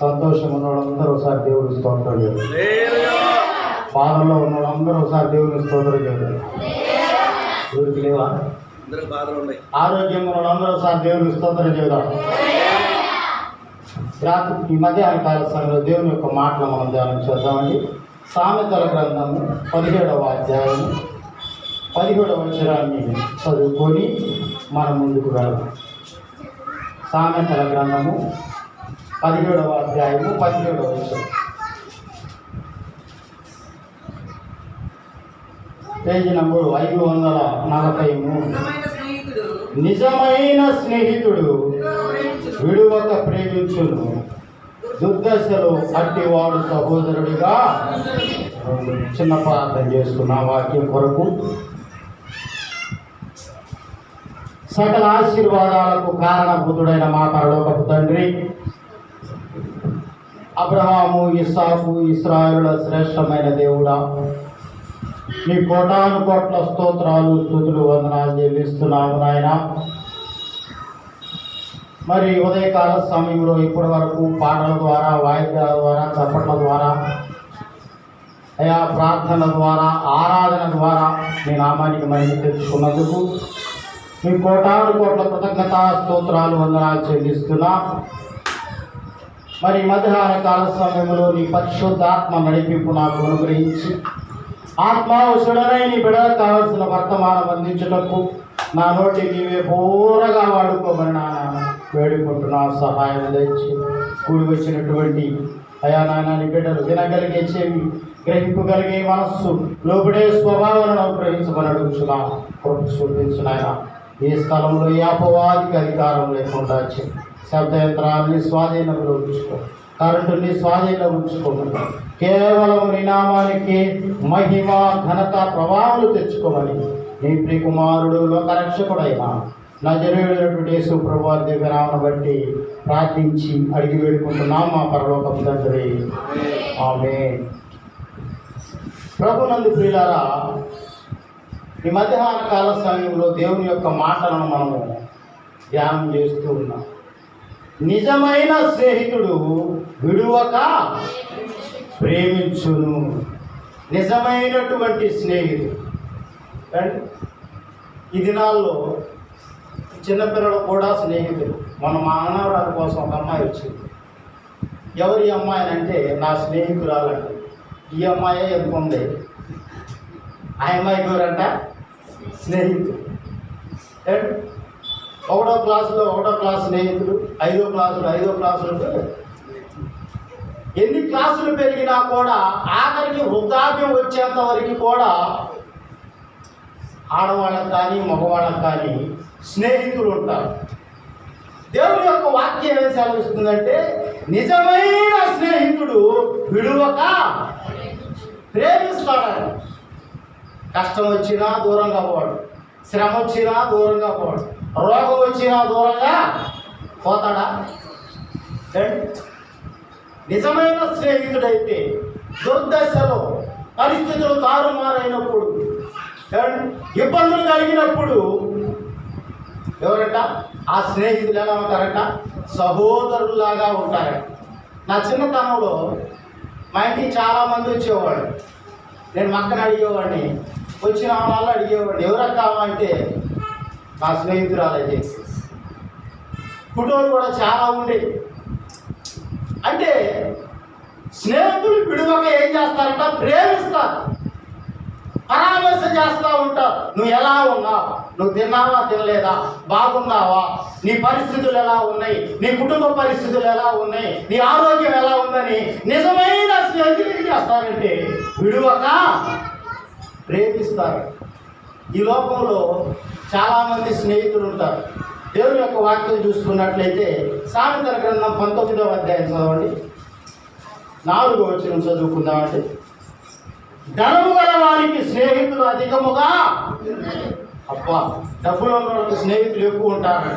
సంతోషం ఉన్న వాళ్ళందరూ ఒకసారి దేవుని స్తోత్రం చేయాలి. బాధల్లో ఉన్న వాళ్ళందరూ ఒకసారి దేవుని స్తోత్రం చేయాలి. ఊరికి లేవా? ఆరోగ్యం ఉన్న వాళ్ళందరూ ఒకసారి దేవుని స్తోత్రం చేద్దాం. ఈ మధ్యాహ్న కాల సమయంలో దేవుని యొక్క మాటలు మనం ధ్యానం చేద్దామండి. సామెతల గ్రంథము 17వ అధ్యాయము 17వ వచనాన్ని చదువుకొని మనం ముందుకు వెళ్దాం. సామెతల గ్రంథము 17వ అధ్యాయము 17వ వచనం, పేజీ నంబరు 543. నిజమైన స్నేహితుడు విడువక ప్రేమించును, దుర్దశలో అట్టివాడు సహోదరుడిగా. చిన్న ప్రార్థన చేసుకున్న వాక్యం కొరకు. సకల ఆశీర్వాదాలకు కారణభూతుడైన మా పరలోకపు తండ్రి, అబ్రహాము, ఇస్సాకు, ఇశ్రాయేలుల శ్రేష్టమైన దేవుడా, నీ కోటాను కోట్ల స్తోత్రాలు, స్తుతులు, వందనాలు చెల్లిస్తున్నాము నాయన. మరి ఉదయకాల సమయంలో ఇప్పటి వరకు పాటల ద్వారా, వాయిద్యాల ద్వారా, చప్పట్ల ద్వారా, అయా ప్రార్థనల ద్వారా, ఆరాధన ద్వారా నీ నామానికి మహిమ తెచ్చుకున్నందుకు నీ కోటాను కోట్ల కృతజ్ఞతా స్తోత్రాలు, వందనాలు చెల్లిస్తున్నా. మరి మధ్యాహ్న కాల సమయంలో నీ పరిశుద్ధాత్మ నడిపింపు నాకు అనుగ్రహించి ఆత్మావశుడనై నీ బిడ్డలకు కావాల్సిన వర్తమానం అందించుటకు నా నోటి నీవే పూరగా వాడుకోమని నాన్న వేడుకుంటున్నా. సహాయం తెచ్చి కూడి వచ్చినటువంటి అయా నాన్న నీ బిడ్డలు వినగలిగే చెవి, గ్రహింపగలిగే మనస్సు, లోబడే స్వభావాలను అనుగ్రహించమని అడుగుచున్నా. కృప చూపించున్నాయన. ఈ స్థలంలో ఈ అపవాదికి అధికారం లేకుండా శబ్దయంత్రాన్ని స్వాధీనంలో ఉంచుకో, కరెంటుని స్వాధీనంలో ఉంచుకోమని, కేవలం నీ నామానికి మహిమ, ఘనత, ప్రభావాలు తెచ్చుకోమని నీ ప్రియకుమారుడు లోకరక్షకుడైన నజరేయుడైనటువంటి యేసు ప్రభువారి దివ్యనామమును బట్టి ప్రార్థించి అడిగి వేడుకుంటున్నాం మా పరలోకపు తండ్రి. ఆమేన్. ప్రభునందు ప్రియులారా, ఈ మధ్యాహ్న కాల సమయంలో దేవుని యొక్క మాటలను మనము ధ్యానం చేస్తూ ఉన్నాం. నిజమైన స్నేహితుడు విడువక ప్రేమించును. నిజమైనటువంటి స్నేహితుడు. ఈ దినాల్లో చిన్నపిల్లలు కూడా స్నేహితులు. మన మానవరాల కోసం ఒక అమ్మాయి వచ్చింది. ఎవరి అమ్మాయి అంటే నా స్నేహితురాలంటే. ఈ అమ్మాయే ఎంత ఉంది, ఆ అమ్మాయి ఎవరంట స్నేహితుడు. ఒకటో క్లాస్ స్నేహితుడు, 5వ క్లాసులు ఎన్ని క్లాసులు పెరిగినా కూడా ఆఖరికి వృద్ధాప్యం వచ్చేంత వరకు కూడా ఆడవాళ్ళకు కానీ మగవాళ్ళకు కానీ స్నేహితులు ఉంటారు. దేవుని యొక్క వాక్యం ఏం సెలవిస్తుందంటే, నిజమైన స్నేహితుడు విడువక ప్రేమిస్తాడని. కష్టం వచ్చినా దూరంగా పోవాడు, శ్రమ వచ్చినా దూరంగా పోవాడు, రోగం వచ్చినా దూరంగా పోతాడా? నిజమైన స్నేహితుడైతే దుర్దశలో, పరిస్థితులు తారుమారైనప్పుడు, ఇబ్బందులు కలిగినప్పుడు ఎవరంట ఆ స్నేహితులు ఎలా ఉంటారంట? సహోదరులాగా ఉంటారంట. నా చిన్నతనంలో మా ఇంటికి చాలామంది వచ్చేవాడు. నేను మక్కని అడిగేవాడిని, వచ్చిన వాళ్ళు అడిగేవాడిని, ఎవరక్క అంటే నా స్నేహితురాలైతే. ఫోటోలు కూడా చాలా ఉండేవి. అంటే స్నేహితులు విడువక ఏం చేస్తారంట? ప్రేమిస్తారు, పరామర్శ చేస్తూ ఉంటారు. నువ్వు ఎలా ఉన్నావు, నువ్వు తిన్నావా తినలేదా, బాగున్నావా, నీ పరిస్థితులు ఎలా ఉన్నాయి, నీ కుటుంబ పరిస్థితులు ఎలా ఉన్నాయి, నీ ఆరోగ్యం ఎలా ఉందని నిజమైన స్నేహితులు ఏం చేస్తారంటే విడువక ప్రేమిస్తారు. ఈ లోకంలో చాలామంది స్నేహితులు ఉంటారు. దేవుని యొక్క వాక్యం చూసుకున్నట్లయితే సామెతల గ్రంథం 19వ అధ్యాయం చదవండి. 4వ వచనం చదువుకుందామంటే, ధనము గల వారికి స్నేహితులు అధికముగా. అబ్బా, డబ్బులు ఉన్న వాళ్ళకి స్నేహితులు ఎక్కువ ఉంటారా?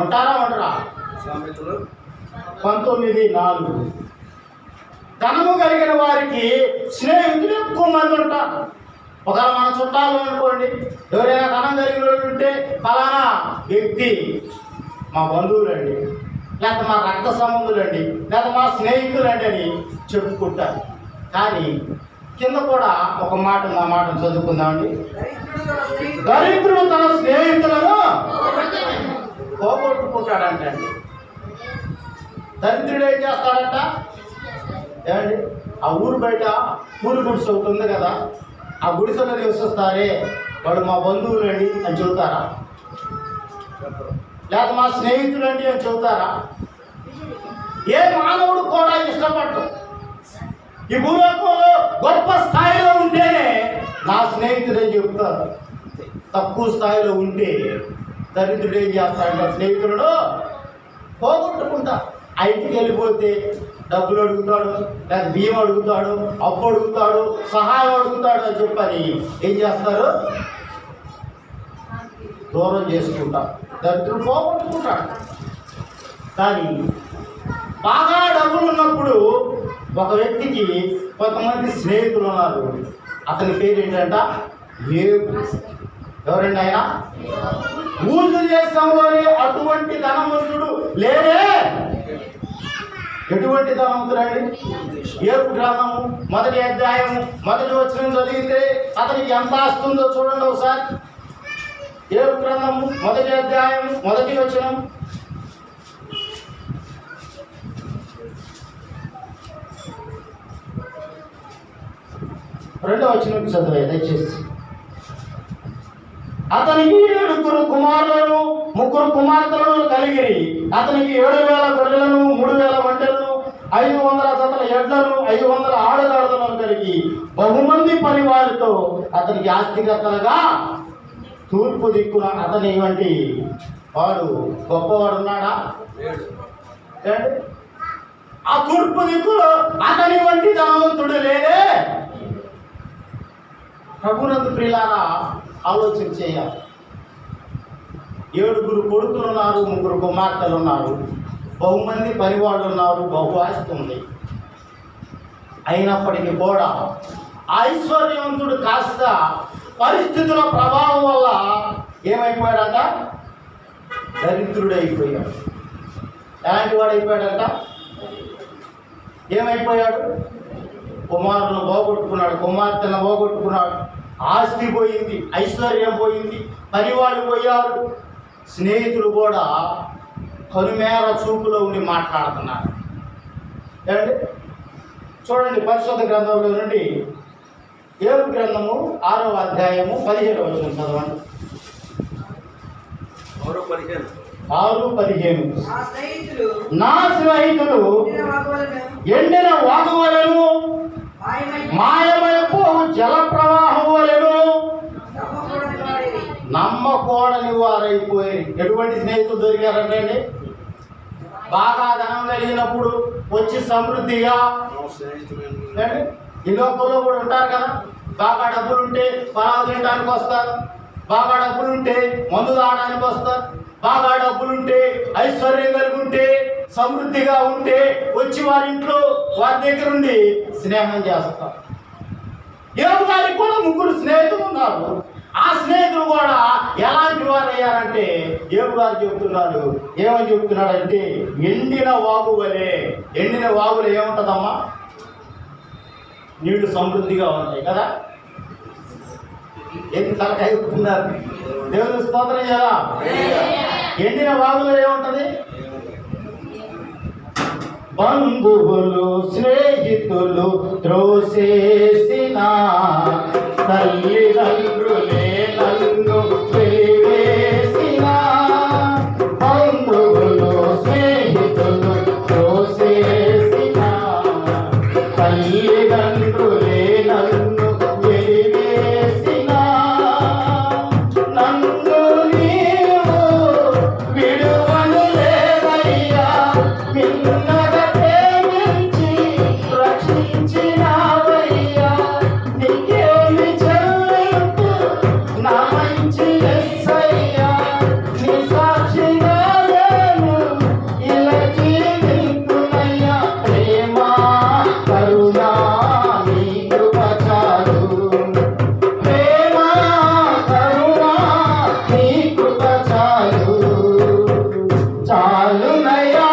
ఉండరా? 19:4. ధనము కలిగిన వారికి స్నేహితులు ఎక్కువ మంది ఉంటారు. ఒకవేళ మన చుట్టాలు అనుకోండి, ఎవరైనా ధనం కలిగిన వాళ్ళు ఉంటే ఫలానా వ్యక్తి మా బంధువులండి, లేకపోతే మా రక్త సంబంధులండి, లేదా మా స్నేహితులండి అని చెప్పుకుంటారు. కానీ కింద కూడా ఒక మాట, మా మాటను చదువుకుందామండి. దరిద్రుడు తన స్నేహితులను పోగొట్టుకుంటాడంట. దరిద్రుడు ఏం చేస్తాడంట ఏమండి? ఆ ఊరు బయట పూరి గుడిసె ఒకటి ఉంది కదా, ఆ గుడిసెలో నివసిస్తారే వాడు మా బంధువులండి అని చెబుతారా? లేదా మా స్నేహితులండి అని చెబుతారా? ఏ మానవుడు కూడా ఇష్టపడ్డు. ఈ భూలోకంలో గొప్ప స్థాయిలో ఉంటేనే నా స్నేహితుడని చెప్తారు. తక్కువ స్థాయిలో ఉంటే దరిద్రుడు ఏం చేస్తాడంటే స్నేహితులను పోగొట్టుకుంటా. ఆ ఇంటికి వెళ్ళిపోతే డబ్బులు అడుగుతాడు, లేదా బియ్యం అడుగుతాడు, అప్పు అడుగుతాడు, సహాయం అడుగుతాడు అని చెప్పని ఏం చేస్తారు? దూరం చేసుకుంటారు. దరిద్రుడు పోగొట్టుకుంటాడు. కానీ బాగా డబ్బులు ఉన్నప్పుడు ఒక వ్యక్తికి కొంతమంది స్నేహితులు ఉన్నారు. అతని పేరు ఏంటంట? యోబు. ఎవరండి ఆయన? ఊరు దేశంలోనే అటువంటి ధనవంతుడు లేడే. ఎటువంటి ధనవంతుడండి? యోబు గ్రంథము 1వ అధ్యాయము 1వ వచనం చదివితే అతనికి ఎంత ఆస్తుందో చూడండి ఒకసారి. యోబు గ్రంథము 1వ అధ్యాయము 1వ వచనం. రెండవ వచనం చదివే దయచేసి. అతనికి 7 కుమారులను 3 కుమార్తెలను కలిగిరి. అతనికి 7,000 గొర్రెలను, 3,000 ఒంటెలను, 500 జతల ఎడ్లను, 500 ఆడగాడులను కలిగి బహుమంది పరివారితో అతనికి ఆస్తికర్తలుగా తూర్పు దిక్కున అతని వంటి వాడు గొప్పవాడు ఉన్నాడా? ఆ తూర్పు దిక్కులో అతని వంటి ధనవంతుడు లేదే. ప్రభునందు ప్రియులారా, ఆలోచన చేయాలి. 7 కొడుకులు ఉన్నారు, 3 కుమార్తెలు ఉన్నారు, బహుమంది పనివాళ్ళు ఉన్నారు, బహు ఆస్తి ఉంది. అయినప్పటికీ కూడా ఐశ్వర్యవంతుడు కాస్త పరిస్థితుల ప్రభావం వల్ల ఏమైపోయాడంట? దరిద్రుడైపోయాడు. ఎలాంటి వాడు అయిపోయాడంట? ఏమైపోయాడు? కుమారులను పోగొట్టుకున్నాడు, కుమార్తెలను పోగొట్టుకున్నాడు, ఆస్తి పోయింది, ఐశ్వర్యం పోయింది, పనివాళ్ళు పోయారు, స్నేహితులు కూడా కనుమేర చూపులో ఉండి మాట్లాడుతున్నారు. ఏమండి? చూడండి పరిశుద్ధ గ్రంథంలో నుండి యోబు గ్రంథము 6వ అధ్యాయము 15వ వచనం చదవండి. 6:15. నా స్నేహితులు ఎండిన వాగు వలెను, మాయమైపు జల ప్రవాహం వలెను నమ్మకూడని వారైపోయి. ఎటువంటి స్నేహితులు దొరికారంటండి? బాగా ధనం కలిగినప్పుడు వచ్చి సమృద్ధిగా, ఈ లోకంలో కూడా ఉంటారు కదా, బాగా డబ్బులుంటే పొలాలు తినడానికి వస్తారు, బాగా డబ్బులుంటే మందు తాగడానికి వస్తారు, బాగా డబ్బులుంటే ఐశ్వర్యం కలిగి ఉంటే సమృద్ధిగా ఉంటే వచ్చి వారి ఇంట్లో వారి దగ్గర ఉండి స్నేహం చేస్తారు. యోబు గారికి కూడా 3 స్నేహితులు ఉన్నారు. ఆ స్నేహితులు కూడా ఎలాంటి వారు అయ్యారంటే యోబు గారు చెప్తున్నాడు. ఏమని చెప్తున్నాడంటే ఎండిన వాగు వలె. ఎండిన వాగులో ఏముంటుందమ్మా? నీళ్లు సమృద్ధిగా ఉంటాయి కదా. ఎందుకు తలకాయ చెప్తున్నారు? దేవుని స్తోత్రం కదా. ఎండిన వాగులో ఏముంటది? బంధువులు స్నేహితులు త్రోసేసిన తల్లిదండ్రులే నన్ను వెలివేసిన. బంధువులు స్నేహితులు త్రోసేసిన తల్లిదండ్రులే నన్ను వెలివేసిన. నన్ను నీవు విడువను లేవయ్యా, మిన్నగా ప్రేమించి రక్షించినావయ్యా. నీకేమి చెల్లింపు నా మంచి యేసయ్యా. నీ సాక్షిగా నేను ఇలా జీవింతునయ్యా. ప్రేమ కరుణ నీ కృప చాలు. ప్రేమ కరుణ నీ కృప చాలు. చాలునయ్యా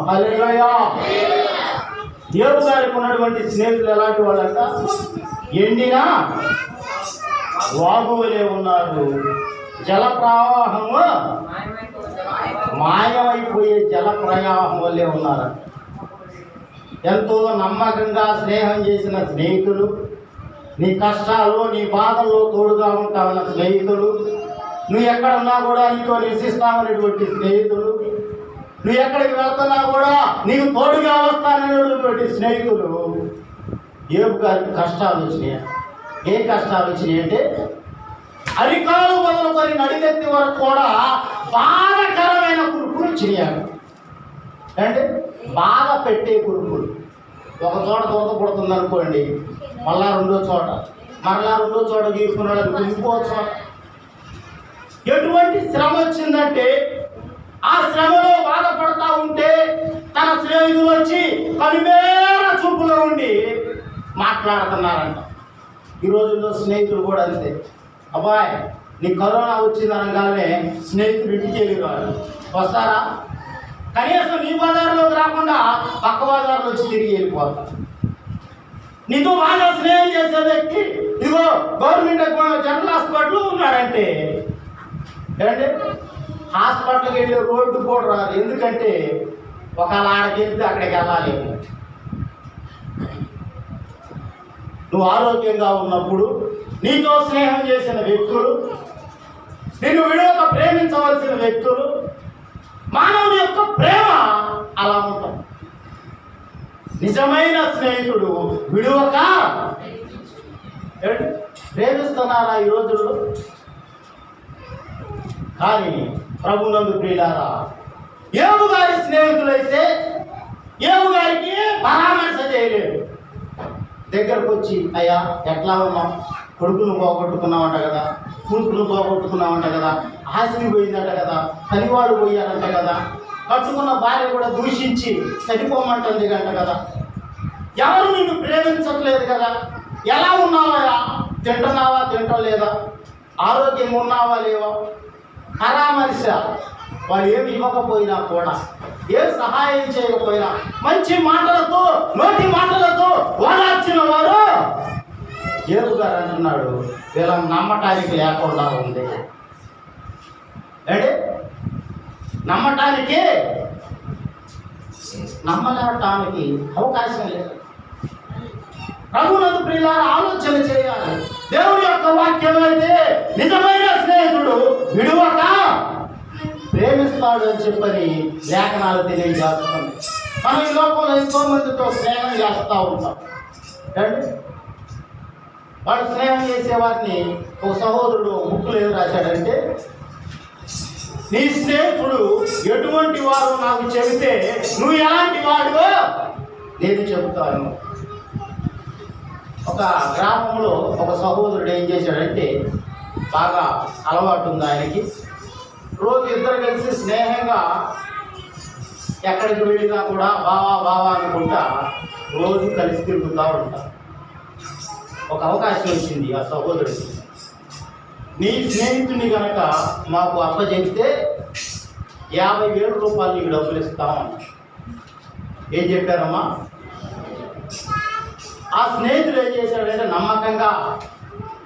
హల్లెలూయా. యోబు గారికి ఉన్నటువంటి స్నేహితులు ఎలాంటి వాళ్ళంట? ఎండిన వాగు వలె ఉన్నారు. జల ప్రవాహము మాయమైపోయే జల ప్రవాహం వల్లే ఉన్నారు. ఎంతో నమ్మకంగా స్నేహం చేసిన స్నేహితులు, నీ కష్టాలు నీ బాధల్లో తోడుగా ఉంటామన్న స్నేహితులు, నువ్వు ఎక్కడున్నా కూడా నీతో నివసిస్తామనేటువంటి స్నేహితులు, నువ్వు ఎక్కడికి వెళ్తున్నా కూడా నీకు తోడుగా వస్తాననేటువంటి స్నేహితులు. యోబు గారికి కష్టాలు వచ్చినాయి. ఏ కష్టాలు వచ్చినాయి అంటే అరికాలు మొదలుకొని నడినెత్తి వరకు కూడా బాధకరమైన కురుపులు వచ్చినాయి. అంటే బాధ పెట్టే కురుపులు. ఒక చోట దొరక పుడుతుంది అనుకోండి, మళ్ళా రెండో చోట, మరలా రెండో చోట గీసుకున్నాడు ఇంకో చోట. ఎటువంటి శ్రమ వచ్చిందంటే ఆ శ్రమలో బాధపడతా ఉంటే తన స్నేహితులు వచ్చి కనిమేర చూపులో ఉండి మాట్లాడుతున్నారంట. ఈ రోజుల్లో స్నేహితులు కూడా అంతే. అబ్బాయి నీ కరోనా వచ్చింది అనగానే స్నేహితులు ఇంటికి వెళ్ళిరారు. వస్తారా? కనీసం నీ బజార్లోకి రాకుండా పక్క బజార్లో వచ్చి తిరిగి వెళ్ళిపోతారు. నీతో బాగా స్నేహం చేసే వ్యక్తి ఇదిగో గవర్నమెంట్ జనరల్ హాస్పిటల్లో ఉన్నాడంటే ఏమంటే హాస్పిటల్కి వెళ్ళి రోడ్డు కూడా రాదు. ఎందుకంటే ఒకవేళ ఆడికి వెళ్తే అక్కడికి వెళ్ళాలి. నువ్వు ఆరోగ్యంగా ఉన్నప్పుడు నీతో స్నేహం చేసిన వ్యక్తులు, నిన్ను విడవక ప్రేమించవలసిన వ్యక్తులు, మానవుని యొక్క ప్రేమ అలా ఉంటాం. నిజమైన స్నేహితుడు విడవక ప్రేమిస్తున్నారా ఈ రోజుల్లో? కానీ ప్రభునందు ప్రియులారా, యోబు గారి స్నేహితులైతే యోబు గారికి పరామర్శ చేయలేదు. దగ్గరకు వచ్చి అయ్యా ఎట్లా ఉన్నాం, కొడుకును పోగొట్టుకున్నామంట కదా, కూతురును పోగొట్టుకున్నామంట కదా, ఆస్తి పోయిందంట కదా, తల్లివాడు పోయారంట కదా, కట్టుకున్న భార్య కూడా దూషించి చనిపోమంటుంది అంట కదా, ఎవరు నిన్ను ప్రేమించట్లేదు కదా, ఎలా ఉన్నావా, తింటున్నావా తింటలేదా, ఆరోగ్యంగా ఉన్నావా లేవా, పరామర్శ. వాళ్ళు ఏమి ఇవ్వకపోయినా కూడా, ఏ సహాయం చేయకపోయినా మంచి మాటలతో నోటి మాటలతో ఓదార్చిన వారు యోబు గారు అంటున్నాడు వీళ్ళని నమ్మటానికి లేకుండా ఉంది. అంటే నమ్మటానికి నమ్మటానికి అవకాశం లేదు. ప్రభునందు ప్రియులారా ఆలోచన చేయాలి. దేవుని యొక్క వాక్యం అయితే నిజమైన స్నేహితుడు విడువక ప్రేమిస్తాడు అని చెప్పని లేఖనాలు తెలియజేస్తుంది. మనం ఈ లోకంలో ఎంతో మందితో స్నేహం చేస్తూ ఉంటాం. వాడు స్నేహం చేసేవాడిని ఒక సహోదరుడు బుక్కులు ఏం రాశాడంటే, నీ స్నేహితుడు ఎటువంటి వారు నాకు చెబితే నువ్వు ఎలాంటి వాడువో నేను చెబుతాను. ఒక గ్రామంలో ఒక సహోదరుడు ఏం చేశాడంటే, బాగా అలవాటు ఉంది ఆయనకి, రోజు ఇద్దరు కలిసి స్నేహంగా ఎక్కడికి వెళ్ళినా కూడా బావా బావా అనుకుంటా రోజు కలిసి తిరుగుతూ ఉంటారు. ఒక అవకాశం వచ్చింది ఆ సహోదరుడికి, నీ స్నేహితుని కనుక మాకు అప్పచెప్తే 50,000 రూపాయలు నీకు డబ్బులు ఇస్తామన్నా. ఏం చెప్పారమ్మా? ఆ స్నేహితుడు ఏం చేశాడంటే నమ్మకంగా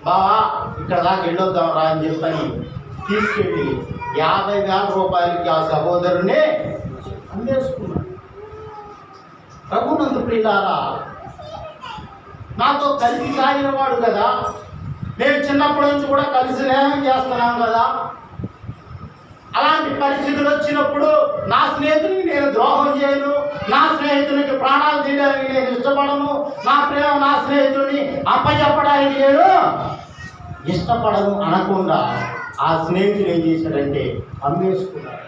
బావా ఇక్కడ దాకా వెళ్ళొద్దాం రా అని చెప్పని తీసుకెళ్ళి 50,000 రూపాయలకి ఆ సహోదరుని అందేసుకున్నాడు. ప్రభునందు ప్రియులారా, నాతో కలిసి సాగిన వాడు కదా, మేము చిన్నప్పటి నుంచి కూడా కలిసి స్నేహం చేస్తున్నాం కదా, అలాంటి పరిస్థితులు వచ్చినప్పుడు నా స్నేహితునికి నేను ద్రోహం చేయను, నా స్నేహితునికి ప్రాణాలు తీయడానికి నేను ఇష్టపడను, నా స్నేహితుడిని అప్పచెప్పడానికి నేను ఇష్టపడను అనకుండా ఆ స్నేహితుడు ఏం చేశాడంటే అమ్మేసుకున్నాడు.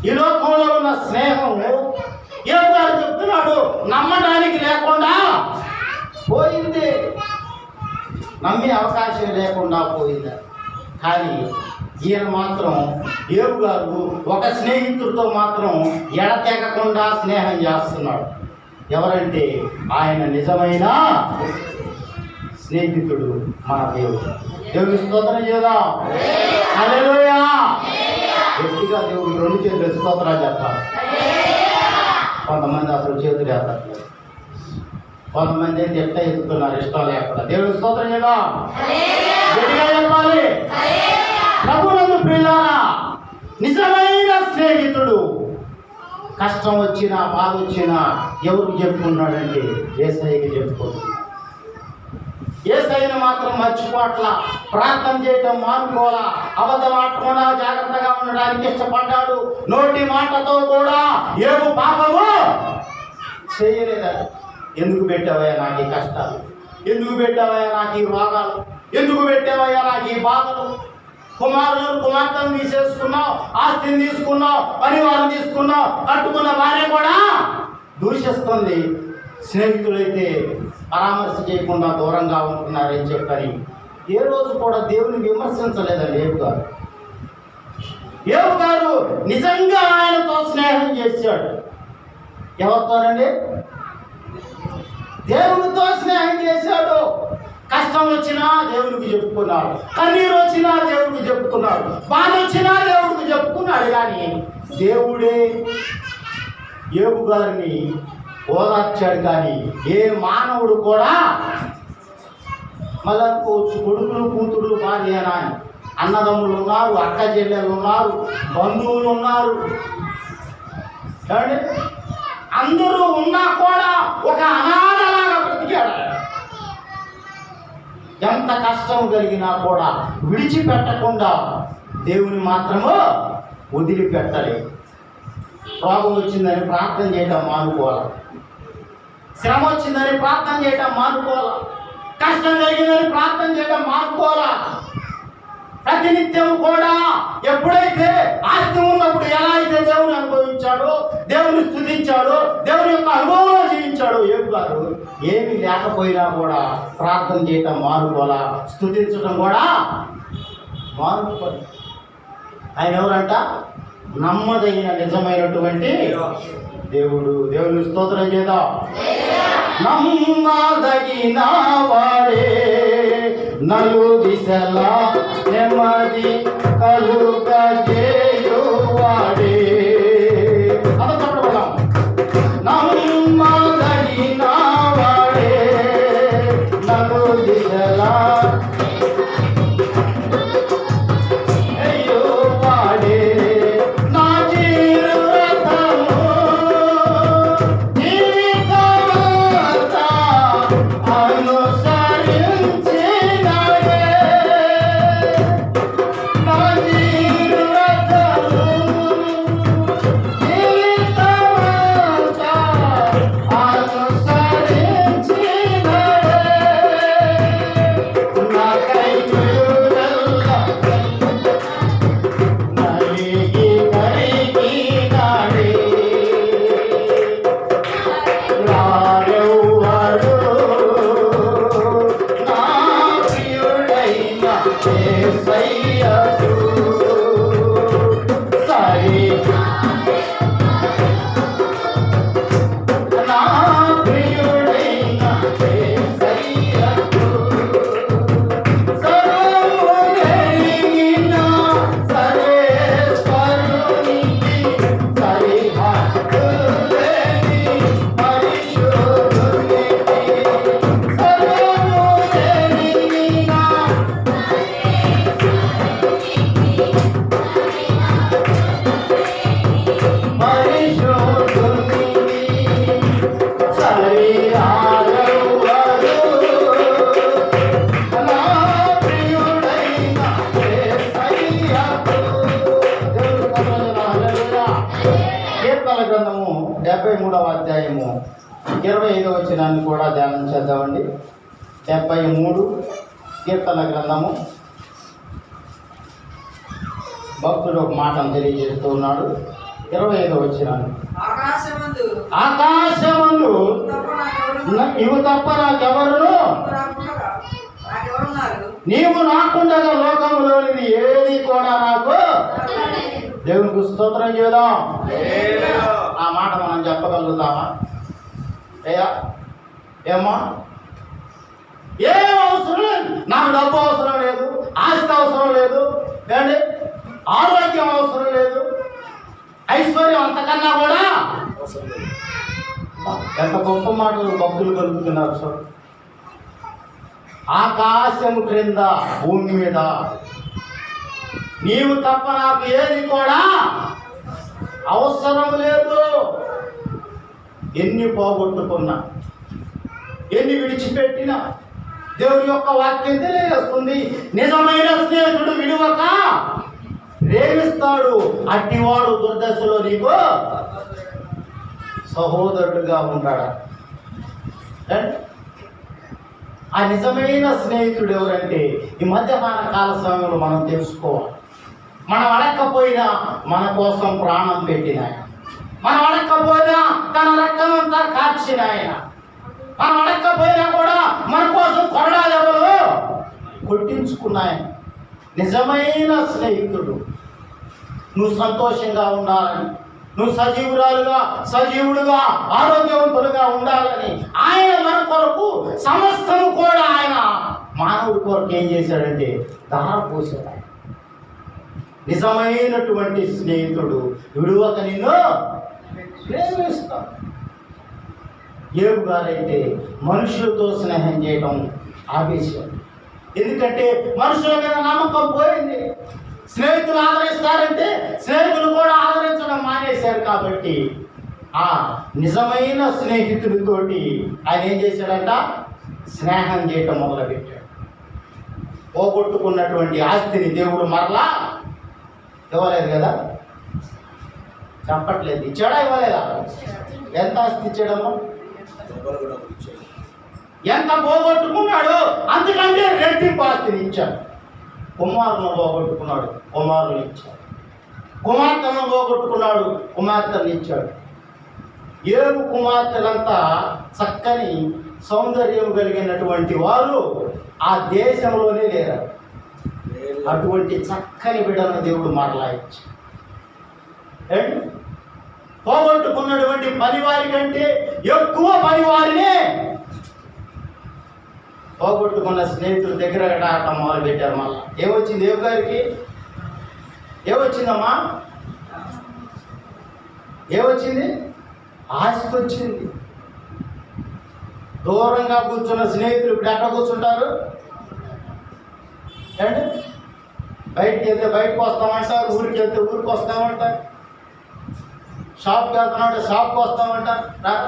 ఈ లోకంలో ఉన్న స్నేహం యోబు గారు చెప్తున్నాడు నమ్మడానికి లేకుండా పోయింది, నమ్మే అవకాశం లేకుండా పోయింది. కానీ ఈయన మాత్రం యోబు గారు ఒక స్నేహితుడితో మాత్రం ఎడతెగకుండా స్నేహం చేస్తున్నాడు. ఎవరంటే ఆయన నిజమైన స్నేహితుడు మన దేవుడు. దేవుని స్తోత్రం చేద్దాం. హల్లెలూయా. గట్టిగా దేవుడికి 2 చేతులు స్తోత్రాలు చెప్పాలి. కొంతమంది అసలు చేతులు ఎత్తట్లేదు, కొంతమంది అయితే ఎట్లా ఎత్తుతున్నారు ఇష్టం లేకుండా. దేవుడికి స్తోత్రం చేద్దాం, గట్టిగా చెప్పాలి. ప్రభువునందు ప్రియులారా, నిజమైన స్నేహితుడు కష్టం వచ్చినా బాధ వచ్చినా ఎవరికి చెప్పుకున్నాడంటే యేసయ్యకి చెప్పుకుంటున్నాడు. యేసయ్యను మాత్రం మర్చిపోట్ల, ప్రార్థన చేయటం మానుకోవాలా, అబద్ధం ఆడకుండా జాగ్రత్తగా ఉండడానికి ఇష్టపడ్డాడు. నోటి మాటతో కూడా ఏమో పాపము చేయలేదా. ఎందుకు పెట్టావయ్యా నాకు ఈ కష్టాలు, ఎందుకు పెట్టావయ్యా నాకు ఈ రోగాలు, ఎందుకు పెట్టావయ్యా నాకు ఈ బాధలు, కుమారులను కుమార్తెను తీసేసుకున్నావు, ఆస్తిని తీసుకున్నావు, పరివారం తీసుకున్నావు, కట్టుకున్న భార్య కూడా దూషిస్తుంది. స్నేహితులైతే పరామర్శ చేయకుండా దూరంగా ఉంటున్నారని చెప్పని ఏ రోజు కూడా దేవుని విమర్శించలేదండి యోబు గారు నిజంగా ఆయనతో స్నేహం చేశాడు. ఎవరితోనండి? దేవునితో స్నేహం చేశాడు. కష్టం వచ్చినా దేవునికి చెప్పుకున్నాడు, కన్నీరు వచ్చినా దేవుడికి చెప్పుకున్నాడు, బాధ వచ్చినా దేవుడికి చెప్పుకున్నాడు. కానీ దేవుడే యోబు గారిని ఓదార్చాడు. కానీ ఏ మానవుడు కూడా మళ్ళీ కొడుకులు కూతురు భార్య అని అన్నదమ్ములు ఉన్నారు, అక్క చెల్లెలు ఉన్నారు, బంధువులు ఉన్నారు, అందరూ ఉన్నా కూడా ఒక అనాథలాగా బ్రతికాడు. ఎంత కష్టం కలిగినా కూడా విడిచిపెట్టకుండా దేవుని మాత్రము వదిలిపెట్టలేదు. రోగం వచ్చిందని ప్రార్థన చేయటం మానుకోవాలి, శ్రమ వచ్చిందని ప్రార్థన చేయటం మానుకోవాలా, కష్టం కలిగిందని ప్రార్థన చేయటం మానుకోవాలా. ప్రతినిత్యం కూడా ఎప్పుడైతే ఆస్తి ఉన్నప్పుడు ఎలా అయితే దేవుని అనుభవించాడో, దేవుని స్తుతించాడో, దేవుని యొక్క అనుభవంలో జీవించాడో యోబు గారు ఏమీ లేకపోయినా కూడా ప్రార్థన చేయటం మానుకోవాలా, స్తుతించడం కూడా మానుకోవాలి. ఆయన ఎవరంట? నమ్మదగిన నిజమైనటువంటి దేవుడు. దేవుని స్తోత్రం చేద్దాం. నమ్మదగిన వాడే నలు దిశలా నెమ్మది కలుగజేయువాడే. అదొకటి నమ్మదగిన వాడే నలు దిశలా గ్రంథము 73వ అధ్యాయము 25వ వచనాన్ని కూడా ధ్యానం చేద్దామండి. 73 కీర్తన గ్రంథము. భక్తుడు ఒక మాటను తెలియజేస్తూ ఉన్నాడు. 25వ వచనాన్ని, ఆకాశమందు ఇవి తప్ప నాకెవరును, నీవు నాకుండగా లోకములోనిది ఏది కూడా నాకు. దేవునికి స్తోత్రం చేద్దాం. ఆ మాట మనం చెప్పగలుగుతామా? ఏమా ఏం అవసరం లేదు, నాకు డబ్బు అవసరం లేదు, ఆస్తి అవసరం లేదు, ఏమండి ఆరోగ్యం అవసరం లేదు, ఐశ్వర్యం అంతకన్నా కూడా ఎంత గొప్ప మాటలు భక్తులు కలుగుతున్నారు సార్. ఆకాశము క్రింద భూమి మీద నీవు తప్ప నాకు ఏది కూడా అవసరం లేదు. ఎన్ని పోగొట్టుకున్నా, ఎన్ని విడిచిపెట్టినా దేవుని యొక్క వాక్యం తెలియజేస్తుంది, నిజమైన స్నేహితుడు విడువక ప్రేమిస్తాడు, అట్టివాడు దుర్దశలో నీకు సహోదరుడుగా ఉంటాడా. ఆ నిజమైన స్నేహితుడు ఎవరంటే ఈ మధ్యకాల కాల సమయంలో మనం తెలుసుకోవాలి. మనం అడగకపోయినా మన కోసం ప్రాణం పెట్టిన ఆయన, మనం అడగకపోయినా తన రక్తమంతా కార్చిన ఆయన, మనం అడగకపోయినా కూడా మన కోసం కొరడాదెవలు కొట్టించుకున్నాయన నిజమైన స్నేహితుడు. నువ్వు సంతోషంగా ఉండాలని, నువ్వు సజీవుడుగా ఆరోగ్యవంతులుగా ఉండాలని ఆయన మన కొరకు సమస్తము కూడా ఆయన మానవుడి కొరకు ఏం చేశాడంటే దారపోసాడు. నిజమైనటువంటి స్నేహితుడు విడువక నిన్ను ప్రేమిస్తాడు. యోబు గారైతే మనుషులతో స్నేహం చేయడం ఆపేశాడు. ఎందుకంటే మనుషుల మీద నమ్మకం పోయింది. స్నేహితులు ఆదరిస్తారంటే స్నేహితులు కూడా ఆదరించడం మానేశారు. కాబట్టి ఆ నిజమైన స్నేహితుడితోటి ఆయన ఏం చేశాడంట, స్నేహం చేయటం మొదలుపెట్టాడు. పోగొట్టుకున్నటువంటి ఆస్తిని దేవుడు మరలా ఇవ్వలేదు కదా, చెప్పట్లేదు. ఇచ్చాడా ఇవ్వలేదా? ఎంత ఆస్తి ఇచ్చాడమ్మా? ఎంత పోగొట్టుకున్నాడు అంతకంటే రెట్టింపు ఆస్తిని ఇచ్చాడు. కుమారులను పోగొట్టుకున్నాడు, కుమారుని ఇచ్చాడు. కుమార్తెను పోగొట్టుకున్నాడు, కుమార్తెను ఇచ్చాడు. 7 కుమార్తెలంతా చక్కని సౌందర్యం కలిగినటువంటి వారు ఆ దేశంలోనే లేరు. అటువంటి చక్కని బిడ్డను దేవుడు మరలా ఇచ్చాడు. పోగొట్టుకున్నటువంటి పనివారి కంటే ఎక్కువ పనివారినే పోగొట్టుకున్న స్నేహితుల దగ్గర ఆడటం మొదలు పెట్టారు. మళ్ళా ఏమొచ్చింది దేవు గారికి? ఏమొచ్చిందమ్మా? ఏమొచ్చింది? ఆస్తి వచ్చింది. దూరంగా కూర్చున్న స్నేహితులు ఇప్పుడు ఎక్కడ కూర్చుంటారు? ఏంటి? బయటికి వెళ్తే బయటకు వస్తామంటారు, ఊరికి వెళ్తే ఊరికి వస్తామంటారు, షాప్కి వెళ్తామంటే షాప్కి వస్తామంటారు.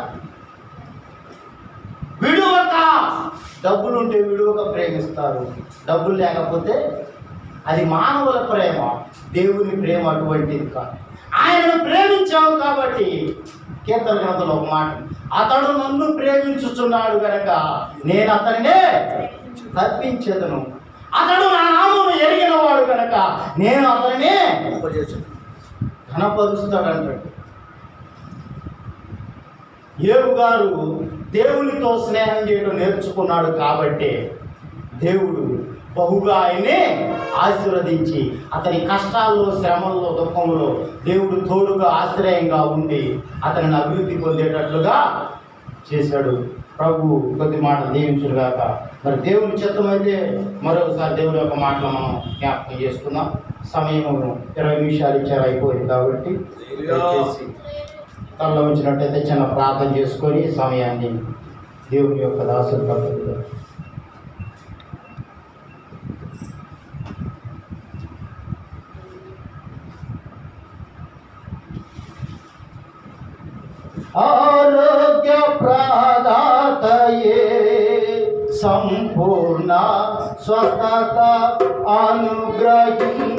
విడువక, డబ్బులుంటే విడువక ప్రేమిస్తారు, డబ్బులు లేకపోతే అది మానవుల ప్రేమ, దేవుని ప్రేమ అటువంటిది కాదు. ఆయనను ప్రేమించావు కాబట్టి కీర్తన గ్రంథంలో ఒక మాట, అతడు నన్ను ప్రేమించుచున్నాడు కనుక నేను అతనినే తప్పించేదను, అతడు నా నామమును ఎరిగిన వాడు కనుక నేను అతనినే ఘనపరుస్తాడు అంటాడు. యోబు గారు దేవునితో స్నేహం చేయడం నేర్చుకున్నాడు కాబట్టి దేవుడు బహుగా ఆయనే ఆశీర్వదించి అతని కష్టాల్లో, శ్రమల్లో, దుఃఖంలో దేవుడు తోడుగా ఆశ్రయంగా ఉండి అతనిని అభివృద్ధి పొందేటట్లుగా చేశాడు. ప్రభు కొద్ది మాటలు దీవించుగాక. మరి దేవుని చిత్తమైతే మరొకసారి దేవుని యొక్క మాటలు మనం జ్ఞాపకం చేసుకుందాం. సమయం 20 నిమిషాలు ఇచ్చారు, అయిపోయింది. కాబట్టి దయచేసి తనలో ఉంచినట్టయితే చిన్న ప్రార్థన చేసుకొని సమయాన్ని దేవుని యొక్క దాసులు పద్ధతిలో ఆరోగ్య ప్రదాతయే సంపూర్ణ స్వస్థత అనుగ్రహించువాడే,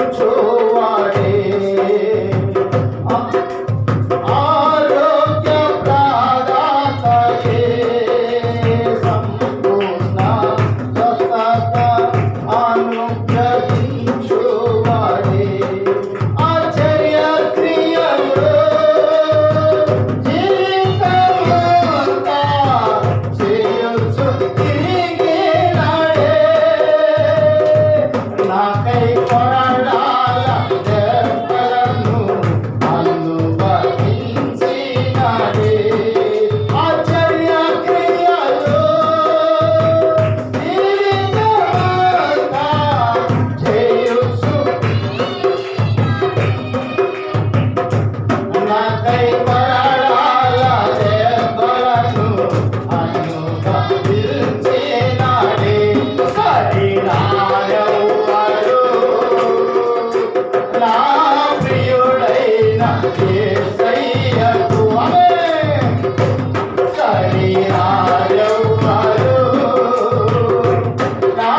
ఆరోగ్య ప్రదాతయే సంపూర్ణ స్వస్థత అనుగ్రహించువాడే, ఆశ్చర్య క్రియలు నాకై కొరడాల దెబ్బలను నాకై మరణాల దెబ్బలను అనుభవించినాడే. సరిరాయెవ్వరు నా ప్రియుడైన యేసయ్యకు. ఆమేన్. సరిరాయెవ్వరు నా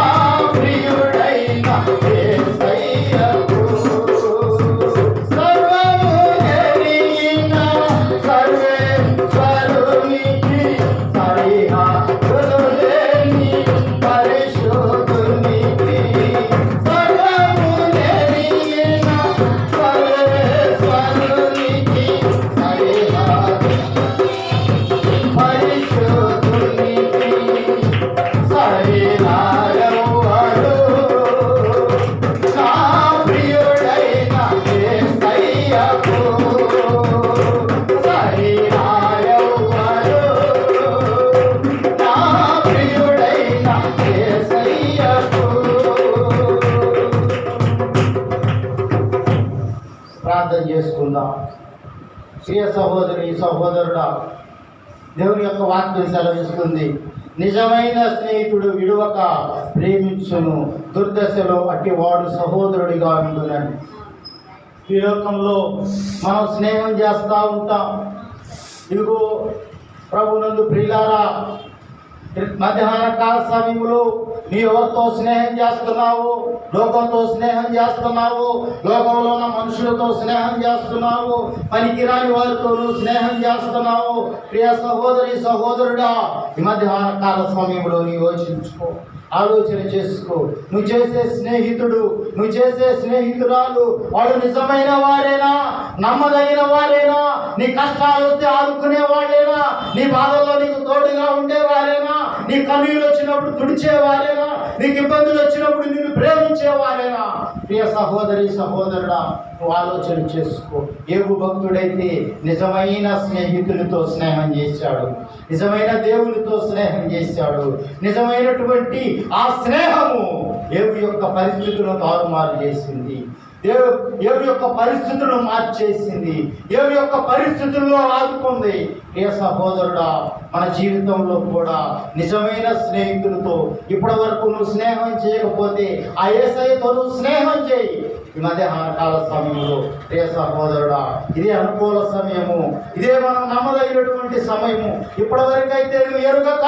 ప్రియుడైన యేసయ్యకు. సర్వము ఎరిగిన సర్వేశ్వరునికి సరిహద్దులు లేని పరిశుద్ధునికి. సర్వము ఎరిగిన సర్వేశ్వరునికి పరిశుద్ధునికి. సరిరాయెవ్వరు నా ప్రియుడైన యేసయ్యకు. సరిరాయెవ్వరు నా ప్రియుడైన యేసయ్యకు. ప్రార్థన చేసుకుందాం. ప్రియ సహోదరి సహోదరుడా, దేవుని యొక్క వాక్యం సెలవిస్తుంది, నిజమైన స్నేహితుడు విడువక ప్రేమించును, దుర్దశలో అట్టి వాడు సహోదరుడిగా ఉండునని. ఈ లోకంలో మనం స్నేహం చేస్తూ ఉంటాం. ఇదిగో ప్రభునందు ప్రియులారా, మధ్యాహ్న కాల సమయంలో నీ ఎవరితో స్నేహం చేస్తున్నావు? లోకంతో స్నేహం చేస్తున్నావు, లోకంలో ఉన్న మనుషులతో స్నేహం చేస్తున్నావు, పనికిరాని వారితో నువ్వు స్నేహం చేస్తున్నావు. ప్రియ సహోదరి సహోదరుడా, ఈ మధ్యాహ్న కాల సమయంలో నీ యోచించుకో, ఆలోచన చేసుకో. నువ్వు చేసే స్నేహితుడు, నువ్వు చేసే స్నేహితురాలు వాళ్ళు నిజమైన వారేనా? నమ్మదగిన వారేనా? నీ కష్టాలు వస్తే ఆదుకునే వాళ్ళేనా? నీ బాధల్లో నీకు తోడుగా ఉండేవారేనా? నీ కన్నీళ్ళు వచ్చినప్పుడు తుడిచేవారేనా? నీకు ఇబ్బందులు వచ్చినప్పుడు నిన్ను ప్రేమించేవారేనా? ప్రియ సహోదరి సహోదరుడా, నువ్వు ఆలోచన చేసుకో. యోబు భక్తుడైతే నిజమైన స్నేహితులతో స్నేహం చేశాడు, నిజమైన దేవునితో స్నేహం చేశాడు. నిజమైనటువంటి ఆ స్నేహము యోబు యొక్క పరిస్థితులను తారుమారు చేసింది. యోబు యొక్క పరిస్థితులను మార్చేసింది. యోబు యొక్క పరిస్థితుల్లో ఆదుకుంది. ప్రియ సహోదరుడా, మన జీవితంలో కూడా నిజమైన స్నేహితులతో ఇప్పటి వరకు నువ్వు స్నేహం చేయకపోతే ఆ యేసయ్యతో నువ్వు స్నేహం చేయి. ఈ మధ్యాహ్న కాల సమయంలో ప్రియ సహోదరుడా, ఇదే అనుకూల సమయము, ఇదే మనం నమ్మదగినటువంటి సమయము. ఇప్పటి వరకు అయితే నువ్వు ఎరుగక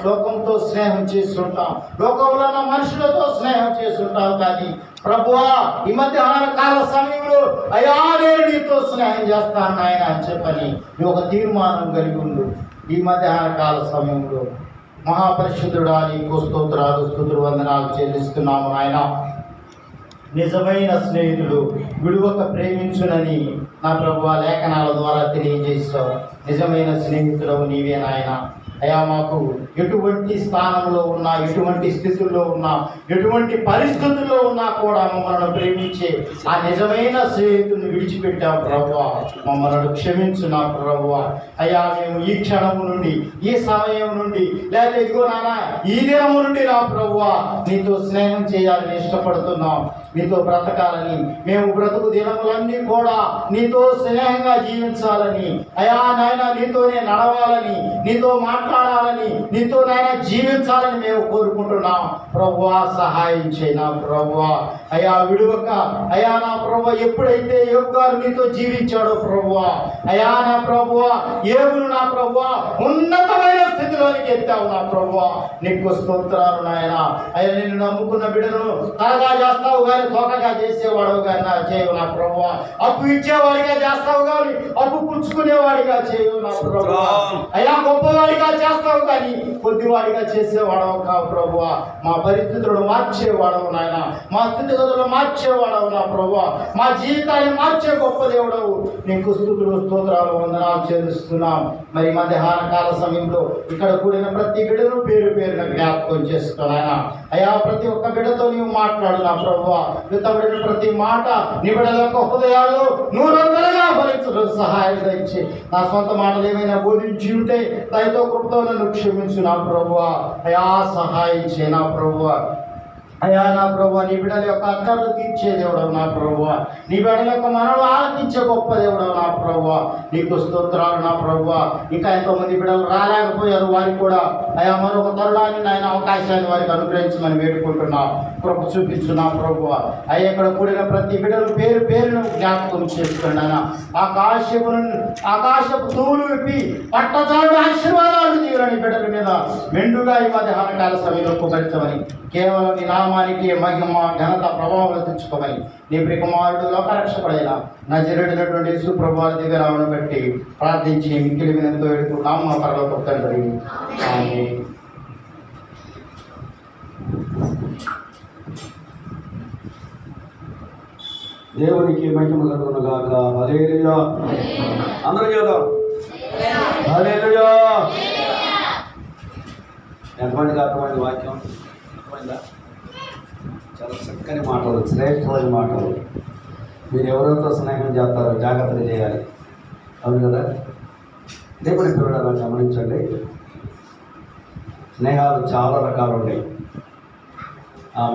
లోకంతో స్నేహం చేస్తుంటాం, లోకంలో ఉన్న మనుషులతో స్నేహం చేస్తుంటాం. కానీ ప్రభువా, ఈ మధ్యాహ్న కాల సమయంలో అయ్యా నేను నీతో స్నేహం చేస్తాను నాయన అని చెప్పని నువ్వు ఒక తీర్మానం కలిగి ఉండు. ఈ మధ్యాహ్న కాల సమయంలో మహాపరిశుద్ధుడా, నీకు స్తోత్రాలు స్తుతులు వందనాలు చెల్లిస్తున్నాము నాయన. నిజమైన స్నేహితుడు విడువక ప్రేమించునని నా ప్రభువా లేఖనాల ద్వారా తెలియజేశావు. నిజమైన స్నేహితుడవు నీవే నాయన. అయ్యా, మాకు ఎటువంటి స్థానంలో ఉన్నా, ఎటువంటి స్థితుల్లో ఉన్నా, ఎటువంటి పరిస్థితుల్లో ఉన్నా కూడా మమ్మల్ని ప్రేమించే ఆ నిజమైన స్నేహితుడిని విడిచిపెట్టావు ప్రభువా. మమ్మల్ని క్షమించు నా ప్రభువా. అయ్యా, మేము ఈ క్షణము నుండి, ఈ సమయం నుండి, లేకపోతే ఇదిగో నాన్న ఈ దినము నుండి నా ప్రభువా నీతో స్నేహం చేయాలని ఇష్టపడుతున్నాం, నీతో బ్రతకాలని, మేము బ్రతుకు దినములన్నీ కూడా నీతో స్నేహంగా జీవించాలని, అయా నాయన నీతోనే నడవాలని, నీతో మాట్లాడాలని, నీతో నాయన జీవించాలని మేము కోరుకుంటున్నాం. ప్రభువా సహాయం చేయి నా ప్రభువా. అయా విడువక, అయా నా ప్రభువా ఎప్పుడైతే యోబు గారు నీతో జీవించాడో ప్రభువా, అయా నా ప్రభువా యోబును నా ప్రభువా ఉన్నతమైన స్థితిలోనికి ఎత్తావు నా ప్రభువా. నీకు స్తోత్రాలు నాయన. అయ్యా, నిన్ను నమ్ముకున్న బిడ్డలను తలగా చేస్తావు కానీ తోకగా చేసేవాడు కానీ నా చేయవు నా ప్రభువా. అప్పు ఇచ్చేవాడిగా చేస్తావు కానీ అప్పు పుచ్చుకునేవాడిగా చేయవు నా ప్రభువా. అయ్యా, గొప్పవాడిగా చేస్తావు కానీ కొద్దివాడిగా చేసేవాడవు కావు ప్రభువా. మా పరిస్థితులను మార్చేవాడవు నాయన, మా స్థితిగతులను మార్చేవాడవు నా ప్రభువా. మా జీవితాన్ని మార్చే గొప్ప దేవుడవు. నీకు స్తుతులు స్తోత్రాలు వందనాలు చెల్లిస్తున్నాం. మరి మధ్యాహ్న కాల సమయంలో ఇక్కడ కూడిన ప్రతి బిడ్డను పేరు పేరున జ్ఞాపకం చేసుకున్నాయన. అయ్యా, ప్రతి ఒక్క బిడ్డతో నీవు మాట్లాడు నా ప్రభువా. విత్తబడిన ప్రతి మాట నీ బిడ్డల యొక్క హృదయాలు నూరంతలుగా ఫలించడం సహాయం ఇచ్చి, నా సొంత మాటలు ఏమైనా బోధించి ఉంటే దయతో కృపతో నన్ను క్షమించు నా ప్రభువా. అయా సహాయం చే నా ప్రభువా. అయ్యా నా ప్రభు, నీ బిడ్డల యొక్క అక్కర్లు తీర్చే దేవుడవు నా ప్రభు, నీ బిడ్డల యొక్క మనలు ఆలకించే గొప్ప దేవుడవు నా ప్రభు, నీకు స్తోత్రాలు నా ప్రభు. ఇంకా ఎంతోమంది బిడ్డలు రాలేకపోయారు, వారికి కూడా అయ్యా మరొక తరుణాన్ని నాయన అవకాశాన్ని వారికి అనుగ్రహించమని వేడుకుంటున్నా. కృప చూపించు నా ప్రభు. అయ్యా ఇక్కడ కూడిన ప్రతి బిడ్డలు పేరు పేరును జ్ఞాపకం చేసుకోండి నాయన. ఆకాశపు తూములు విప్పి పట్టచారుడు ఆశీర్వాదాలు తీరని బిడ్డల మీద మెండుగా ఈ మధ్య హానకాల సమయంలో ఉపకరించమని, కేవలం నీ నామానికి మహిమ ఘనత ప్రభావం తెచ్చుకోమని, నీ ప్రియకుమారుడు లోకరక్షకుడైన నజరేయుడైనటువంటి యేసు ప్రభువు దగ్గర రావడం బట్టి ప్రార్థించి మిక్కిలి వినతితో వేడుకుంటున్నాం మా పరలోకపు తండ్రి. ఆమేన్. దేవునికి మహిమ కలుగును గాక. హల్లెలూయా. అందరూ చేద్దాం హల్లెలూయా. ఎంతమందికి అర్థమైంది వాక్యం? అర్థమైందా? చాలా చక్కని మాటలు, శ్రేష్టమైన మాటలు. మీరు ఎవరితో స్నేహం చేస్తారో జాగ్రత్తగా చేయాలి. అవును కదా? దేవుని పిల్లలు గమనించండి, స్నేహాలు చాలా రకాలు ఉన్నాయి.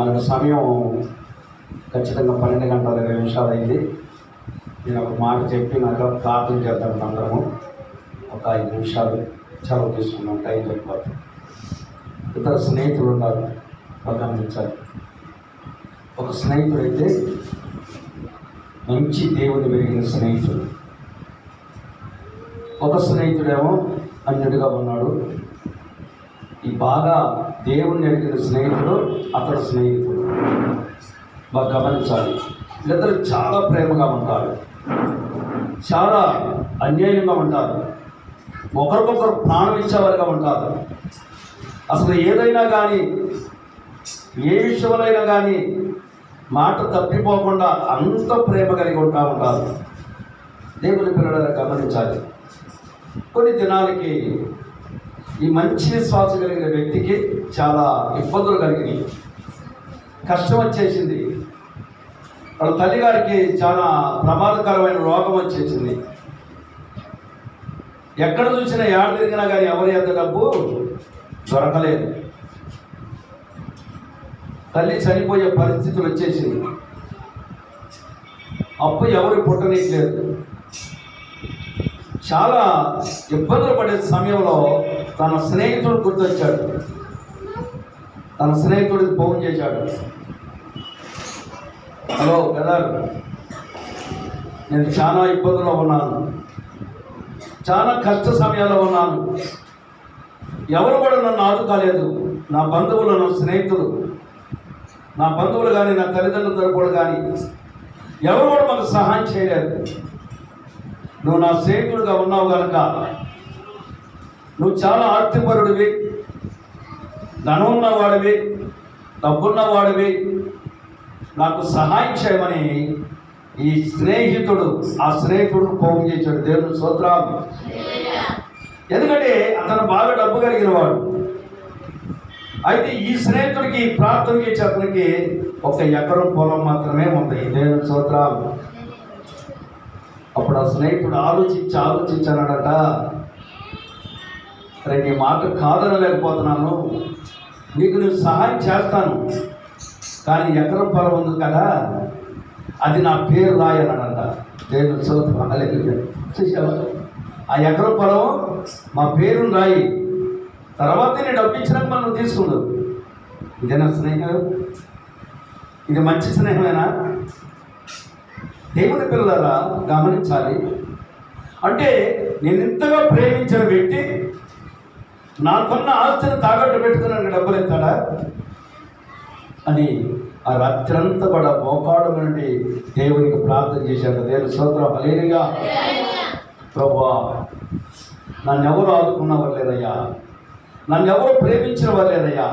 మనకు సమయం ఖచ్చితంగా 12 గంటల 20 నిమిషాలు అయింది. నేను ఒక మాట చెప్పి నాకు ప్రార్థన చేద్దాం. అందరము ఒక 5 నిమిషాలు సెలవు తీసుకున్నాం, టైం చెప్పాలి. ఇతర స్నేహితులు ఉన్నారు, గమనించాలి. ఒక స్నేహితుడైతే మంచి దేవుని పెరిగిన స్నేహితుడు, ఒక స్నేహితుడేమో అన్యుడిగా ఉన్నాడు. ఈ బాగా దేవుణ్ణి ఎరిగిన స్నేహితుడు అతడు స్నేహితుడు. బాగా గమనించాలి. వీళ్ళిద్దరు చాలా ప్రేమగా ఉంటారు, చాలా అన్యాయంగా ఉంటారు, ఒకరికొకరు ప్రాణం ఇచ్చేవారుగా ఉంటారు. అసలు ఏదైనా కానీ, ఏ విషయంలో కానీ మాట తప్పిపోకుండా అంత ప్రేమ కలిగి ఉంటారు. దేవుని పిల్లలను గమనించాలి. కొన్ని దినాలకి ఈ మంచి విశ్వాసం కలిగిన వ్యక్తికి చాలా ఇబ్బందులు కలిగినాయి, కష్టం వచ్చేసింది. వాళ్ళ తల్లిగారికి చాలా ప్రమాదకరమైన రోగం వచ్చేసింది. ఎక్కడ చూసినా ఏడ తిరిగినా కానీ ఎవరి ఎంత డబ్బు దొరకలేదు. తల్లి చనిపోయే పరిస్థితులు వచ్చేసింది. అప్పు ఎవరు పుట్టనీయలేదు. చాలా ఇబ్బందులు పడే సమయంలో తన స్నేహితుడు గుర్తొచ్చాడు. తన స్నేహితుడికి ఫోన్ చేశాడు. హలో బ్రదర్, నేను చాలా ఇబ్బందుల్లో ఉన్నాను, చాలా కష్ట సమయాల్లో ఉన్నాను. ఎవరు కూడా నన్ను ఆదుకోలేదు. నా బంధువులు, నా స్నేహితులు, నా బంధువులు కానీ, నా తల్లిదండ్రుల తరపుడు కానీ ఎవరు కూడా మాకు సహాయం చేయలేదు. నువ్వు నా స్నేహితుడిగా ఉన్నావు కనుక, నువ్వు చాలా ఆర్తిపరుడివి, ధనం ఉన్నవాడివి, డబ్బున్నవాడివి, నాకు సహాయం చేయమని ఈ స్నేహితుడు ఆ స్నేహితుడికి ఫోన్ చేశాడు. దేవుని స్తోత్రాలు. ఎందుకంటే అతను బాగా డబ్బు కలిగిన వాడు. అయితే ఈ స్నేహితుడికి ప్రార్థన చేసే అతనికి 1 ఎకరం పొలం మాత్రమే ఉంది. దేవుని స్తోత్రాలు. అప్పుడు ఆ స్నేహితుడు ఆలోచించానడట, అరే నీ మాట కాదనలేకపోతున్నాను, నీకు నేను సహాయం చేస్తాను, కానీ ఎకరం పొలం ఉంది కదా, అది నా పేరు రాయనడంట. దేవుని స్తోత్రం. చూసావా? ఆ ఎకరం పొలం మా పేరును రాయి, తర్వాత నేను డబ్బు ఇచ్చినాక మనం తీసుకుందు. ఇదేనా స్నేహం? ఇది మంచి స్నేహమేనా? దేవుని పిల్లలారా గమనించాలి. అంటే నేను ఇంతగా ప్రేమించిన వ్యక్తి నాకున్న ఆస్తిని తాకట్టు పెట్టుకున్నాను, డబ్బులు ఎత్తాడా అని ఆ రాత్రంతా కూడా మోకాడు నుండి దేవునికి ప్రార్థన చేశాడు. దేవుని స్తోత్రం. హల్లెలూయా. ప్రభువా, నన్ను ఎవరు ఆదుకున్న వాళ్ళేదయ్యా, నన్ను ఎవరు ప్రేమించిన వాళ్ళేదయ్యా,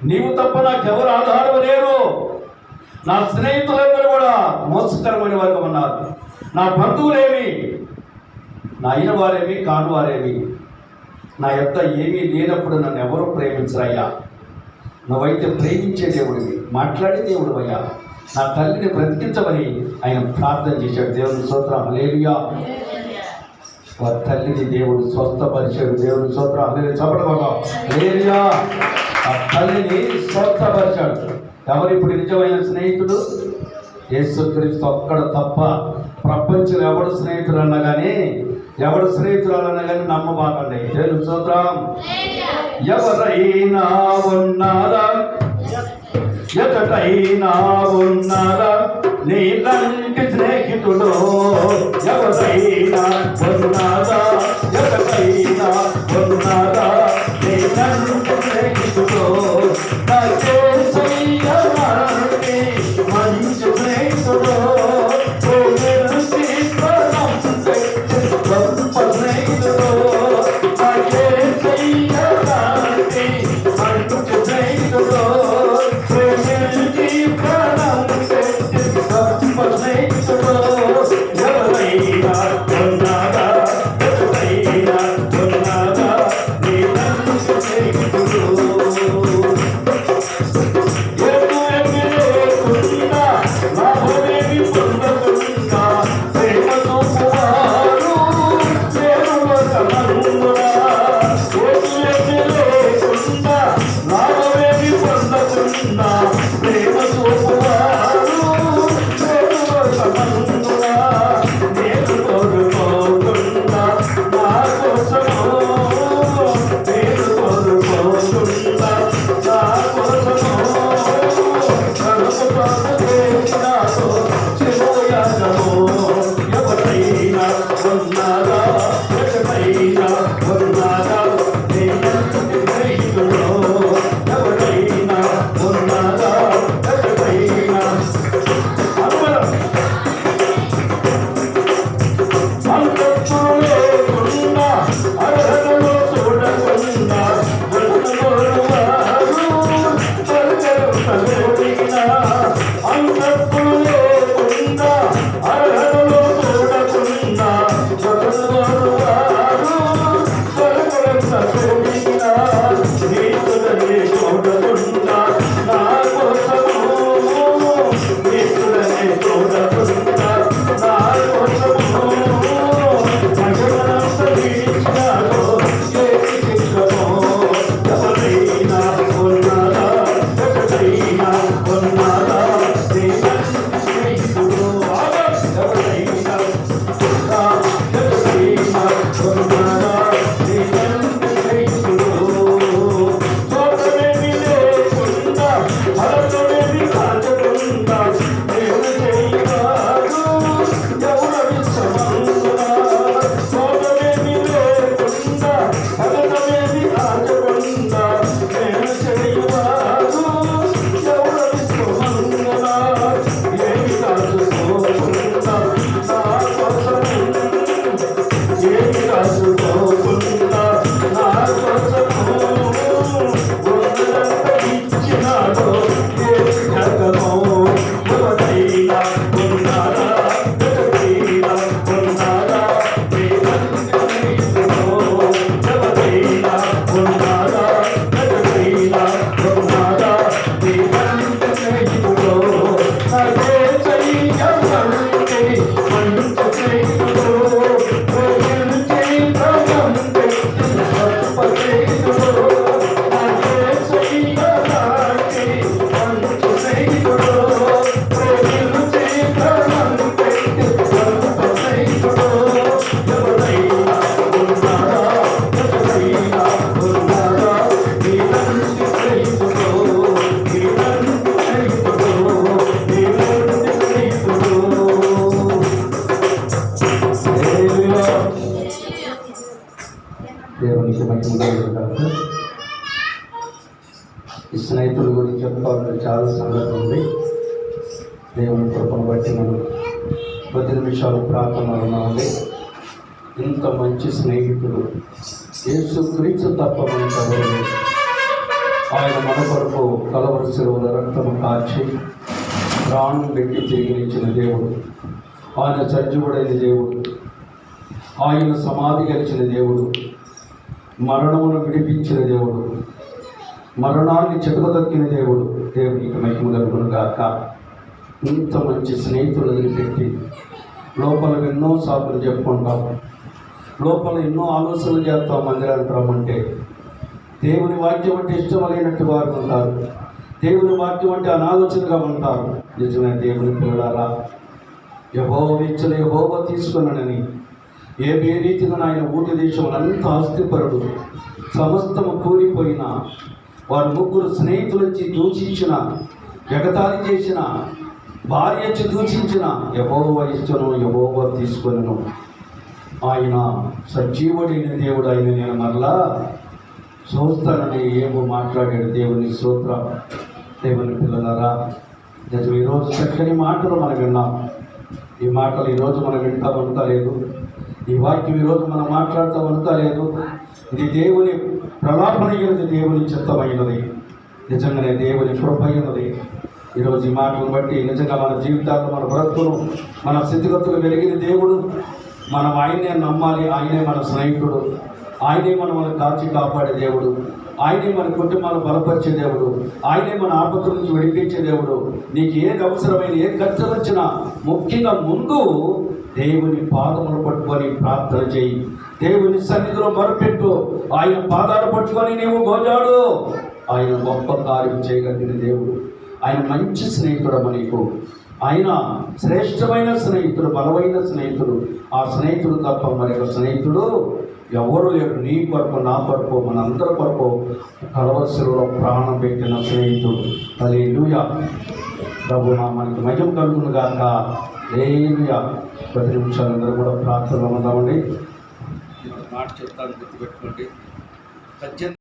నీవు తప్ప నాకెవరు ఆధారం లేరు. నా స్నేహితులందరూ కూడా మోసకరమైన వారిగా ఉన్నారు. నా బంధువులేమి, నా అయిన వారేమి కాని వారేమి, నా యొక్క ఏమీ లేనప్పుడు నన్ను ఎవరు ప్రేమించరయ్యా. నువ్వైతే ప్రేమించే దేవుడివి, మాట్లాడే దేవుడు అయ్యా, నా తల్లిని బ్రతికించమని ఆయన ప్రార్థన చేశాడు. దేవుని స్తోత్రం. హల్లెలూయా. వారి తల్లిని దేవుడు స్వస్థపరిచాడు. దేవుని స్తోత్రం. హల్లెలూయా. చెప్పడం హల్లెలూయా. ఆ తల్లిని స్వస్థపరిచాడు. ఎవరు ఇప్పుడు నిజమైన స్నేహితుడు? యేసుక్రీస్తు ఒక్కడ తప్ప. ప్రపంచంలో ఎవడు స్నేహితుడు అన్నా కానీ, ఎవడు స్నేహితురాలు అన్నా కానీ నమ్మబాకండి. దేవుని స్తోత్రం. ఎవరైనా ఉన్నారా, ఎదటైనా ఉన్నారా నీలాంటి స్నేహితుడు? ఎవరైనా ఉన్నారా, ఎదటైనా ఉన్నారా నీలాంటి స్నేహితుడు? నాకే సయ్యలాంటి మంచి స్నేహితుడు, గొప్ప స్నేహితుడు. నాకే సయ్యలాంటి మంచి స్నేహితుడు, ఎవరైనా ఉన్నారా, ఎవరైనా ఉన్నారా నీలాంటి స్నేహితుడు? లాభమేమి పొందకుండా ప్రేమతో పువారు లేకుండా, లాభమేమి పొందకుండా ప్రేమతో పువారు నేను కోరుకోకుండా నా కోసము, నేను కోరుకోకుండా నా కోసము ఎవరైనా ఉన్నారా, ఎవరైనా ఉన్నారా నీలాంటి స్నేహితుడు? ఎవరైనా ఉన్నారా, ఎవరైనా అంతస్తులు లేకుండా అర్హతలో చూడకుండా అంతస్తులు లేకుండా అర్హతలో చూడకుండా నీతులనే చూడకుండా నా కోసము, నీతులనే చూడకుండా నా కోసము భగవంత వీక్షణలో చేసి చిత్రము. ఎవరైనా ఉన్నారా, ఎవరైనా ఉన్నారా నీలాంటి స్నేహితుడు? ఎవరైనా ఎవరైనా ఉన్నారా నీలాంటి స్నేహితుడు? తోటమేమి లేకుండా అలతోనేమి కాచకుండా దేవుడు చేయవాడు ఎవరవిశ్వమందునా? తోటమేమి లేకుండా అలతోనేమి కాచకుండా దేవుడు చేయవాడు ఎవరవిశ్వమందునా? ఏమి కాచుకోకుండా నా కోసము, ఏమి కాచుకోకుండా నా కోసము వందనంత ఇచ్చినాడు ఏమి జగము. ఎవరైనా ఉన్నారా, ఎవరైనా ఉన్నారా నీలాంటి స్నేహితుడు? ఎవరైనా ఉన్నారా, ఎవరైనా ఉన్నారా నీలాంటి స్నేహితుడు? నాకే సయ్యలాంటి మంచి స్నేహితుడు, గొప్ప స్నేహితుడు. నాకే సయ్యలాంటి మంచి స్నేహితుడు, గొప్ప స్నేహితుడు. ఎవరైనా ఉన్నారా, ఎవరైనా ఉన్నారా నీలాంటి స్నేహితుడు? నీలాంటి స్నేహితుడు, నీలాంటి స్నేహితుడు. దేవునికి మహిమ. ఈ స్నేహితుల గురించి చెప్పుకోవాలంటే చాలా సంగతి ఉంది. దేవుని కృపను బట్టి మనం 10 నిమిషాలు ప్రార్థనలు ఉన్నామండి. ఇంత మంచి స్నేహితుడు యేసుక్రీస్తు తప్ప మనకు ఎవరు లేరు. ఆయన మన కొరకు కలవరి శిలువల రక్తము కాచి ప్రాణం పెట్టి తిరిగినిచ్చిన దేవుడు. ఆయన సజీవుడైన దేవుడు, ఆయన సమాధి గెలిచిన దేవుడు, మరణమును విడిపించిన దేవుడు, మరణాన్ని చెదరదొక్కిన దేవుడు. దేవునికి మహిమ కలుగును గాక. ఇంత మంచి స్నేహితులు వదిలిపెట్టి లోపల ఎన్నో సాకులు చెప్పుకుంటాం, లోపల ఎన్నో ఆలోచనలు చేస్తాం. మందిరానికి రమ్మంటే దేవుని వాక్యం అంటే ఇష్టమైనట్టు వారు ఉంటారు. దేవుని వాక్యం అంటే అనాలోచనగా ఉంటారు. నిజమే దేవుని పిల్లలారా, యెహోవా ఇచ్చిన యెహోవా తీసుకున్నానని ఏ రీతిగా ఆయన ఊటి దేశంలో అంత ఆస్తిపరుడు, సమస్తము కూలిపోయిన వారు ముగ్గురు స్నేహితులొచ్చి దూషించిన, ఎగతాళి చేసిన, భార్య వచ్చి దూషించిన యెహోవా ఇచ్చును యెహోవా తీసుకొనెను. ఆయన సజీవుడైన దేవుడు. ఆయన నేను మరలా చూస్తానని ఏమో మాట్లాడాడు. దేవుని స్తోత్ర. దేవుని పిల్లలారా, నిజం ఈరోజు చక్కని మాటలు మనం విన్నాం. ఈ మాటలు ఈరోజు మనం వింటాం అనుకోలేదు. ఈ వాక్యం ఈరోజు మనం మాట్లాడతాం అనుకోలేదు. ఇది దేవుని ప్రలాపనైనది, దేవుని చిత్తమైనది, నిజంగానే దేవుని కృప అయినది. ఈరోజు ఈ మాటలను బట్టి నిజంగా మన జీవితాల్లో, మన బ్రతుకును, మన స్థితిగతులు వెలిగిన దేవుడు. మనం ఆయనే నమ్మాలి. ఆయనే మన స్నేహితుడు. ఆయనే మనల్ని కాచి కాపాడే దేవుడు. ఆయనే మన కుటుంబాలను బలపరిచే దేవుడు. ఆయనే మన ఆపత్తుల నుంచి విడిపించే దేవుడు. నీకు ఏది అవసరమైన, ఏ ఖర్చు వచ్చినా ముఖ్యంగా ముందు దేవుని పాదములు పట్టుకొని ప్రార్థన చేయి. దేవుని సన్నిధిలో మొరపెట్టు. ఆయన పాదాలు పట్టుకొని నీవు గోజాడు. ఆయన గొప్ప కార్యం చేయగలిగిన దేవుడు. ఆయన మంచి స్నేహితుడు నీకు. ఆయన శ్రేష్టమైన స్నేహితుడు, బలమైన స్నేహితుడు. ఆ స్నేహితుడు తప్ప మరొక స్నేహితుడు ఎవరు లేరు. నీ కొరకు, నా కొరకు, మనందరి కొరకు కలవరిలో ప్రాణం పెట్టిన స్నేహితుడు. హల్లెలూయా. ప్రభు నామానికి మహిమ కలుగును గాక. హల్లెలూయా. 10 నిమిషాలు అందరూ కూడా ప్రార్థనలో ఉందామండి. మాట చెప్తాను, గుర్తుపెట్టుకోండి.